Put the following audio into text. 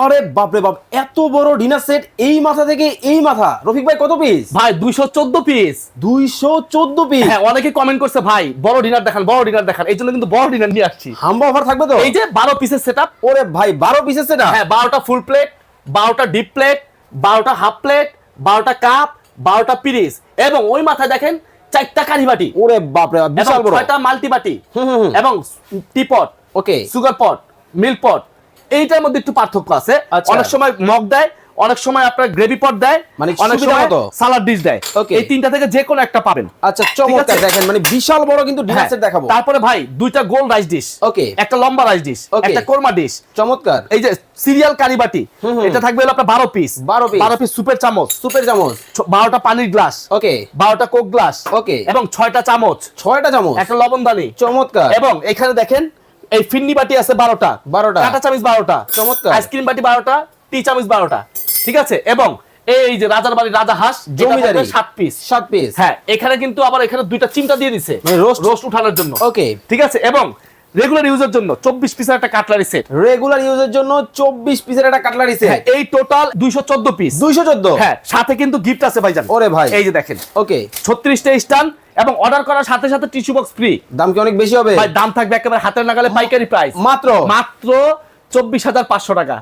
আরে বাপ রে বাপ, এত বড় ডিনার সেট, এই মাথা থেকে এই মাথা। রফিক ভাই কত পিস? ভাই 214 পিস। 214 পিস। হ্যাঁ, অনেকে কমেন্ট করছে ভাই বড় ডিনার দেখান, বড় ডিনার দেখান। এই জন্য কিন্তু বড় ডিনার নিয়ে আসছি। হাম্বা অফার থাকবে তো? এই যে 12 পিসের সেটআপ। ওরে ভাই 12 পিসের সেটআপ? হ্যাঁ, 12টা ফুল প্লেট, 12টা ডিপ প্লেট, 12টা হাফ প্লেট, 12টা কাপ, 12টা পিরিস, এবং ওই মাথায় দেখেন 4টা কারি বাটি। ওরে বাপ রে বাপ, বিশাল বড়। 6টা মাল্টি বাটি হুম। এবং teapot, okay. Sugar pot, milk pot. এইটার মধ্যে একটু পার্থক্য আছে। আচ্ছা। অনেক সময় মগ দেয়, অনেক সময় আপনার গ্রেভি পট দেয়, মানে অনেক সুবিধা সময় মতো। সালাড ডিশ দেয়। Okay. এই তিনটা থেকে যে কোনো একটা পাবেন। আচ্ছা, চমৎকার। ঠিক আছে? দেখেন মানে বিশাল বড় কিন্তু ডিনার হ্যাঁ, সেট দেখাবো। তারপরে ভাই দুইটা গোল রাইস ডিশ, ওকে। একটা লম্বা রাইস ডিশ, Okay. একটা কোরমা ডিশ, চমৎকার। এই যে সিরিয়াল কারি বাটি, হুম। এটা থাকবে হলো আপনার 12 পিস। 12 পিস সুপের চামচ, সুপের চামচ। 12টা পানির গ্লাস, ওকে। 12টা কোক গ্লাস, Okay. এবং 6টা চামচ, 6টা চামচ। একটা লবণদানি। চমৎকার। এবং এখানে দেখেন এই ফিন্নি বাটি আছে 12টা, 12টা। কাঁটা চামচ 12টা, চমৎকার। আইসক্রিম বাটি 12টা, টি চামচ 12টা। ঠিক আছে? এবং এই যে রাজার বাড়ি রাজা হাঁস জমিদারি 7 পিস। 7 পিস। হ্যাঁ, এখানে কিন্তু আবার এখানে দুইটা চিমটা দিয়ে দিছে মানে রোস্ট উঠানোর জন্য। ওকে। ঠিক আছে? এবং রেগুলার ইউজের জন্য 24 পিসের একটা কাটলারি সেট। রেগুলার ইউজের জন্য 24 পিসের একটা কাটলারি সেট। এই টোটাল 214 পিস। 214। হ্যাঁ, সাথে কিন্তু গিফট আছে ভাইজান। ওরে ভাই। এই যে দেখেন ওকে। 36টা স্টান, এবং অর্ডার করার সাথে সাথে টিস্যু বক্স ফ্রি। দাম কি অনেক বেশি হবে? ভাই দাম থাকবে একেবারে হাতের নাগালে পাইকারি প্রাইস, মাত্র মাত্র 24,500 টাকা।